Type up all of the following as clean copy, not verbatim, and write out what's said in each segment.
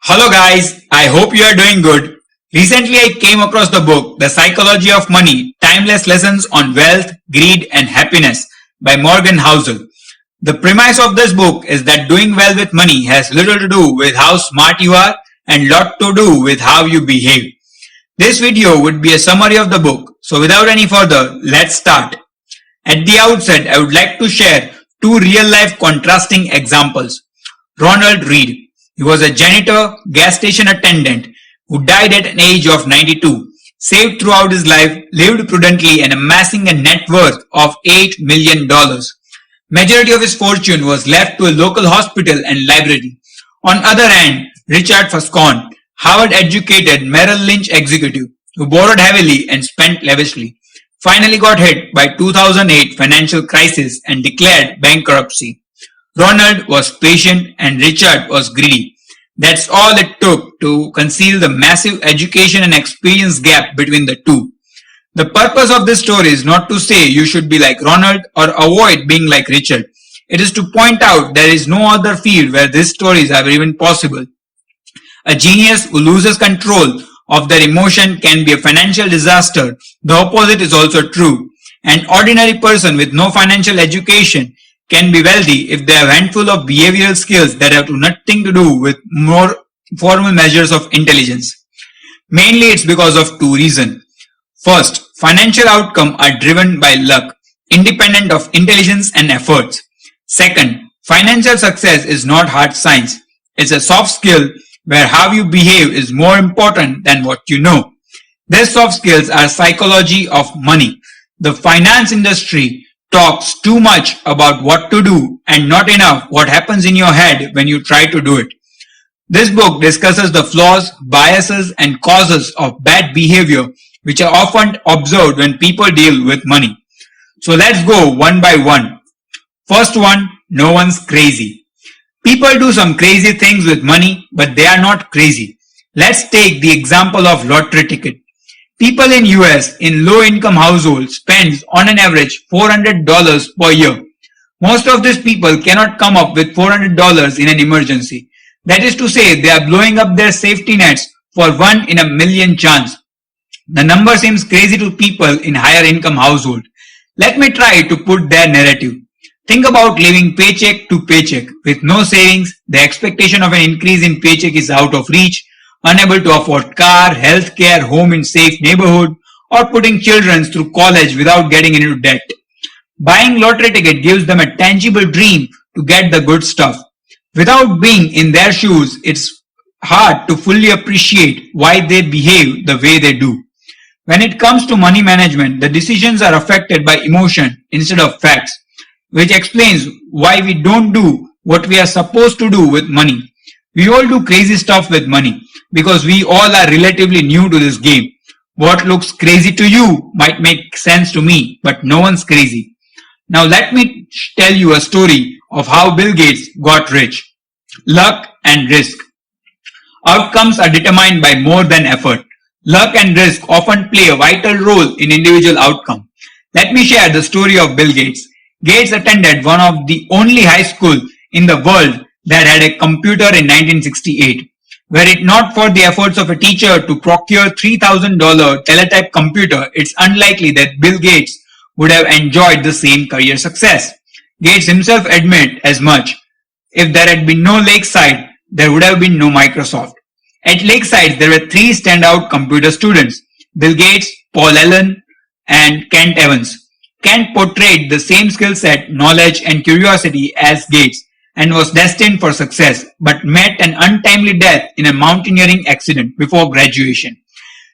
Hello guys, I hope you are doing good. Recently I came across the book The Psychology of Money, Timeless Lessons on Wealth, Greed and Happiness by Morgan Housel. The premise of this book is that doing well with money has little to do with how smart you are and lot to do with how you behave. This video would be a summary of the book, so without any further, let's start. At the outset, I would like to share two real-life contrasting examples. Ronald Read. He was a janitor, gas station attendant who died at an age of 92, saved throughout his life, lived prudently and amassing a net worth of $8 million. Majority of his fortune was left to a local hospital and library. On other hand, Richard Foscon, Harvard-educated Merrill Lynch executive who borrowed heavily and spent lavishly, finally got hit by 2008 financial crisis and declared bankruptcy. Ronald was patient and Richard was greedy. That's all it took to conceal the massive education and experience gap between the two. The purpose of this story is not to say you should be like Ronald or avoid being like Richard. It is to point out there is no other field where these stories are even possible. A genius who loses control of their emotion can be a financial disaster. The opposite is also true. An ordinary person with no financial education can be wealthy if they have a handful of behavioral skills that have nothing to do with more formal measures of intelligence. Mainly it's because of two reasons. First, financial outcomes are driven by luck, independent of intelligence and efforts. Second, financial success is not hard science. It's a soft skill where how you behave is more important than what you know. These soft skills are psychology of money. The finance industry talks too much about what to do and not enough what happens in your head when you try to do it. This book discusses the flaws, biases and causes of bad behavior which are often observed when people deal with money. So let's go one by one. First one, no one's crazy. People do some crazy things with money, but they are not crazy. Let's take the example of lottery ticket. People in US in low-income households spend on an average $400 per year. Most of these people cannot come up with $400 in an emergency. That is to say, they are blowing up their safety nets for 1 in a million chance. The number seems crazy to people in higher income households. Let me try to put their narrative. Think about living paycheck to paycheck with no savings. The expectation of an increase in paycheck is out of reach. Unable to afford car, health care, home in safe neighborhood, or putting children through college without getting into debt. Buying lottery ticket gives them a tangible dream to get the good stuff. Without being in their shoes, it's hard to fully appreciate why they behave the way they do. When it comes to money management, the decisions are affected by emotion instead of facts, which explains why we don't do what we are supposed to do with money. We all do crazy stuff with money because we all are relatively new to this game. What looks crazy to you might make sense to me, but no one's crazy. Now let me tell you a story of how Bill Gates got rich. Luck and risk. Outcomes are determined by more than effort. Luck and risk often play a vital role in individual outcome. Let me share the story of Bill Gates. Gates attended one of the only high school in the world that had a computer in 1968. Were it not for the efforts of a teacher to procure $3,000 teletype computer, it's unlikely that Bill Gates would have enjoyed the same career success. Gates himself admitted as much. If there had been no Lakeside, there would have been no Microsoft. At Lakeside, there were three standout computer students, Bill Gates, Paul Allen, and Kent Evans. Kent portrayed the same skill set, knowledge, and curiosity as Gates, and was destined for success, but met an untimely death in a mountaineering accident before graduation.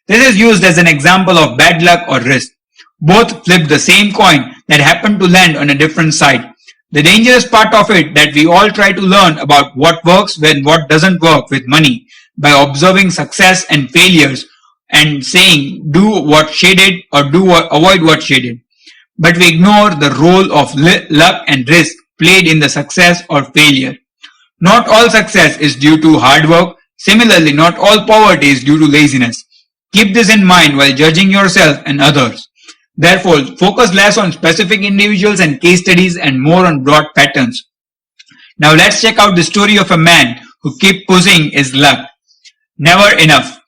This is used as an example of bad luck or risk. Both flipped the same coin that happened to land on a different side. The dangerous part of it that we all try to learn about what works when what doesn't work with money by observing success and failures and saying do what she did or avoid what she did. But we ignore the role of luck and risk played in the success or failure. Not all success is due to hard work. Similarly, not all poverty is due to laziness. Keep this in mind while judging yourself and others. Therefore, focus less on specific individuals and case studies and more on broad patterns. Now let's check out the story of a man who kept pushing his luck. Never enough.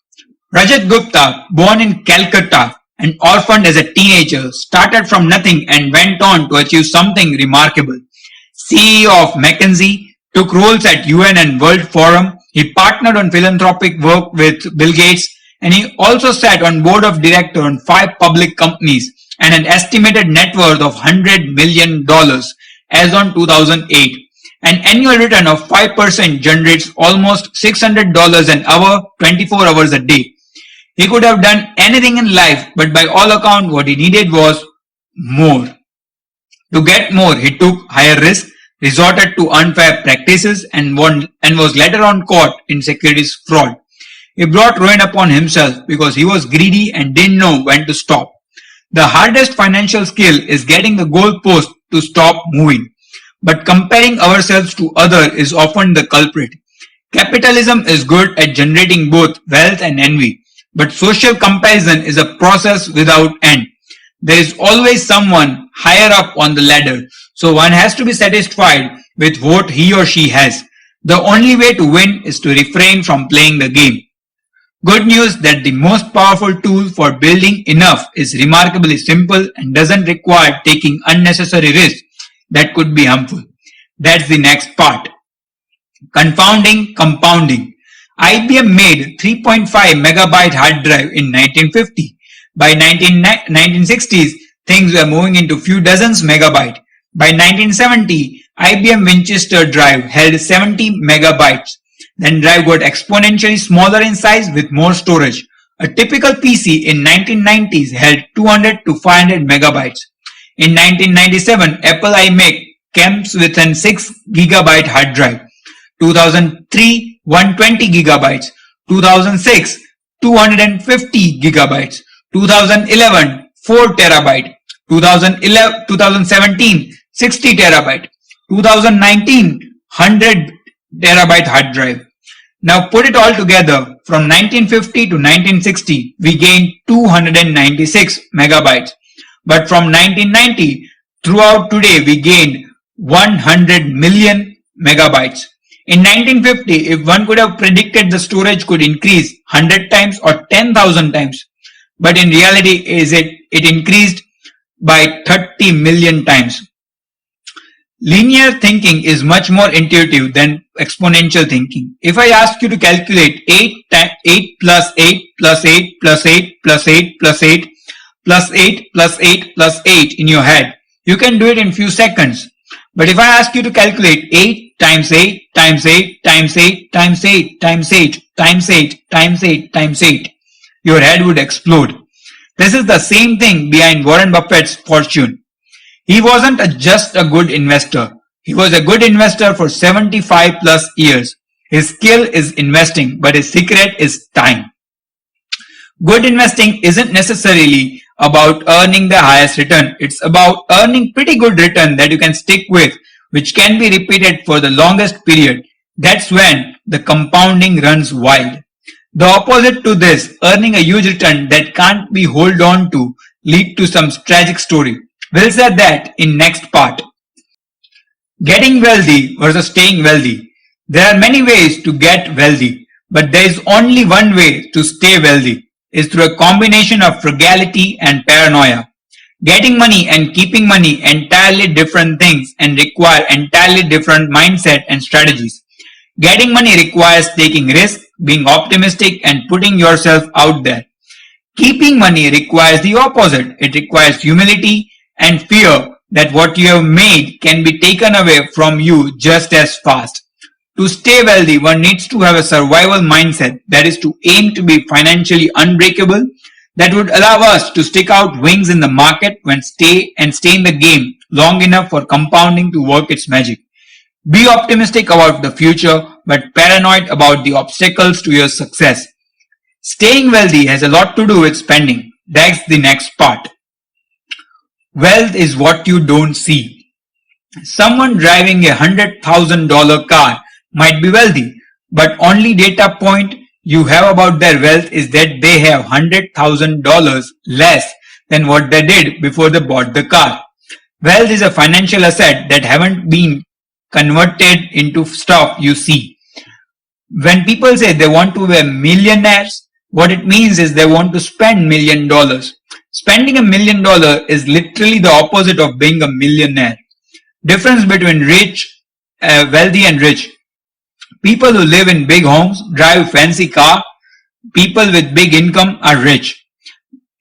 Rajat Gupta, born in Calcutta and orphaned as a teenager, started from nothing and went on to achieve something remarkable. CEO of McKinsey, took roles at UN and World Forum, he partnered on philanthropic work with Bill Gates, and he also sat on board of directors on 5 public companies and an estimated net worth of $100 million as on 2008. An annual return of 5% generates almost $600 an hour, 24 hours a day. He could have done anything in life, but by all accounts, what he needed was more. To get more, he took higher risk, resorted to unfair practices, and was later on caught in securities fraud. He brought ruin upon himself because he was greedy and didn't know when to stop. The hardest financial skill is getting the goalpost to stop moving. But comparing ourselves to others is often the culprit. Capitalism is good at generating both wealth and envy, but social comparison is a process without end. There is always someone higher up on the ladder, so one has to be satisfied with what he or she has. The only way to win is to refrain from playing the game. Good news that the most powerful tool for building enough is remarkably simple and doesn't require taking unnecessary risks that could be harmful. That's the next part. Confounding compounding. IBM made 3.5 megabyte hard drive in 1950. By 1960s, things were moving into few dozens megabyte. By 1970, IBM Winchester drive held 70 megabytes. Then drive got exponentially smaller in size with more storage. A typical PC in 1990s held 200 to 500 megabytes. In 1997, Apple iMac comes with an 6 gigabyte hard drive. 2003, 120 gigabytes. 2006, 250 gigabytes. 2011, 4 terabyte. 2017, 60 terabyte. 2019, 100 terabyte hard drive. Now put it all together. From 1950 to 1960, we gained 296 megabytes. But from 1990 throughout today, we gained 100 million megabytes. In 1950, if one could have predicted the storage could increase 100 times or 10,000 times, but in reality, it increased by 30 million times. Linear thinking is much more intuitive than exponential thinking. If I ask you to calculate 8 plus 8 plus 8 plus 8 plus 8 plus 8 plus 8 plus 8 plus 8 in your head, you can do it in few seconds. But if I ask you to calculate 8 times 8 times 8 times 8 times 8 times 8 times 8 times 8 times 8, your head would explode. This is the same thing behind Warren Buffett's fortune. He wasn't just a good investor. He was a good investor for 75 plus years. His skill is investing, but his secret is time. Good investing isn't necessarily about earning the highest return. It's about earning pretty good return that you can stick with, which can be repeated for the longest period. That's when the compounding runs wild. The opposite to this, earning a huge return that can't be held on to, lead to some tragic story. We'll say that in next part. Getting wealthy versus staying wealthy. There are many ways to get wealthy, but there is only one way to stay wealthy. Is through a combination of frugality and paranoia. Getting money and keeping money entirely different things and require entirely different mindset and strategies. Getting money requires taking risks, being optimistic and putting yourself out there. Keeping money requires the opposite. It requires humility and fear that what you have made can be taken away from you just as fast. To stay wealthy, one needs to have a survival mindset, that is to aim to be financially unbreakable, that would allow us to stick out wings in the market when stay in the game long enough for compounding to work its magic. Be optimistic about the future, but paranoid about the obstacles to your success. Staying wealthy has a lot to do with spending. That's the next part. Wealth is what you don't see. Someone driving a $100,000 car might be wealthy, but only data point you have about their wealth is that they have $100,000 less than what they did before they bought the car. Wealth is a financial asset that haven't been converted into stuff you see. When people say they want to be millionaires, what it means is they want to spend $1 million. Spending $1 million is literally the opposite of being a millionaire. Difference between wealthy and rich. People who live in big homes, drive fancy car, people with big income are rich.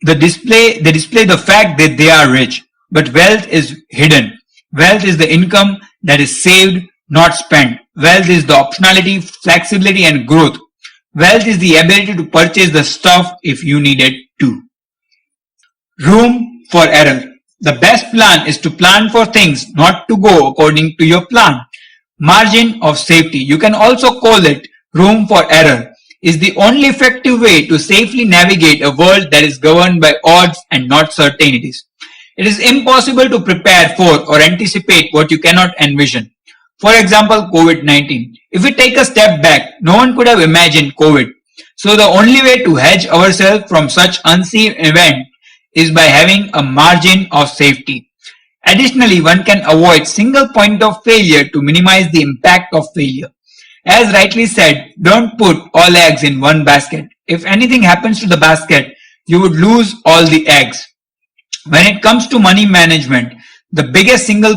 They display the fact that they are rich, but wealth is hidden. Wealth is the income that is saved, not spent. Wealth is the optionality, flexibility, and growth. Wealth is the ability to purchase the stuff if you need it to. Room for error. The best plan is to plan for things not to go according to your plan. Margin of safety, you can also call it room for error, is the only effective way to safely navigate a world that is governed by odds and not certainties. It is impossible to prepare for or anticipate what you cannot envision. For example, COVID-19. If we take a step back, no one could have imagined COVID. So the only way to hedge ourselves from such unseen event is by having a margin of safety. Additionally, one can avoid single point of failure to minimize the impact of failure. As rightly said, don't put all eggs in one basket. If anything happens to the basket, you would lose all the eggs. When it comes to money management, the biggest single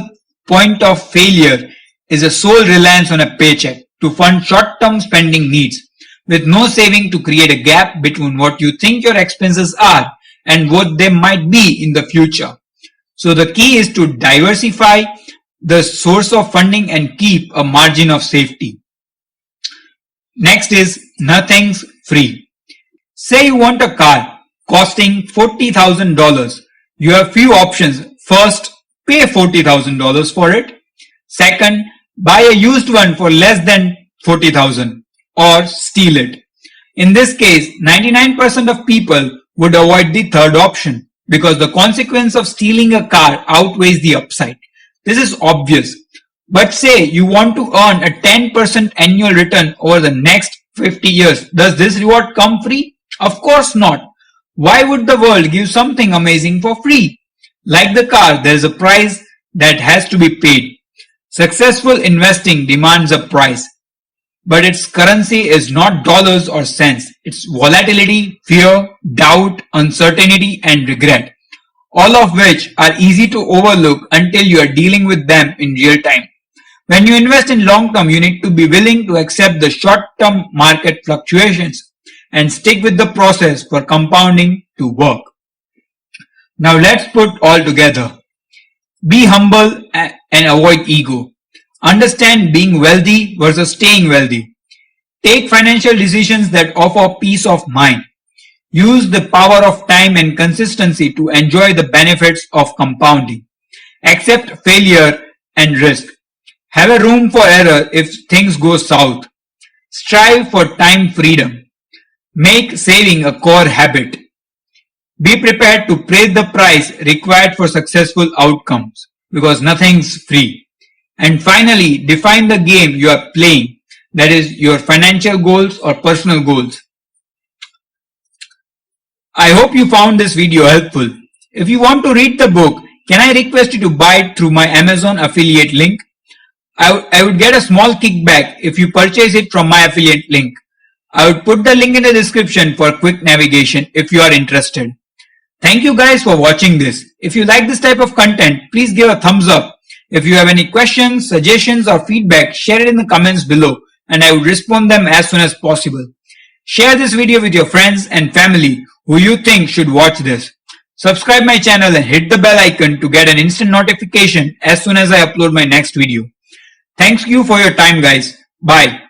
point of failure is a sole reliance on a paycheck to fund short-term spending needs, with no saving to create a gap between what you think your expenses are and what they might be in the future. So the key is to diversify the source of funding and keep a margin of safety. Next is nothing's free. Say you want a car costing $40,000. You have few options. First, pay $40,000 for it. Second, buy a used one for less than $40,000 or steal it. In this case, 99% of people would avoid the third option because the consequence of stealing a car outweighs the upside. This is obvious. But say you want to earn a 10% annual return over the next 50 years. Does this reward come free? Of course not. Why would the world give something amazing for free? Like the car, there is a price that has to be paid. Successful investing demands a price, but its currency is not dollars or cents. It's volatility, fear, doubt, uncertainty, and regret, all of which are easy to overlook until you are dealing with them in real time. When you invest in long term, you need to be willing to accept the short term market fluctuations and stick with the process for compounding to work. Now let's put all together. Be humble and avoid ego. Understand being wealthy versus staying wealthy. Take financial decisions that offer peace of mind. Use the power of time and consistency to enjoy the benefits of compounding. Accept failure and risk. Have a room for error if things go south. Strive for time freedom. Make saving a core habit. Be prepared to pay the price required for successful outcomes because nothing's free. And finally, define the game you are playing, that is your financial goals or personal goals. I hope you found this video helpful. If you want to read the book, can I request you to buy it through my Amazon affiliate link? I would get a small kickback if you purchase it from my affiliate link. I would put the link in the description for quick navigation if you are interested. Thank you guys for watching this. If you like this type of content, please give a thumbs up. If you have any questions, suggestions or feedback, share it in the comments below and I will respond them as soon as possible. Share this video with your friends and family who you think should watch this. Subscribe my channel and hit the bell icon to get an instant notification as soon as I upload my next video. Thank you for your time guys. Bye.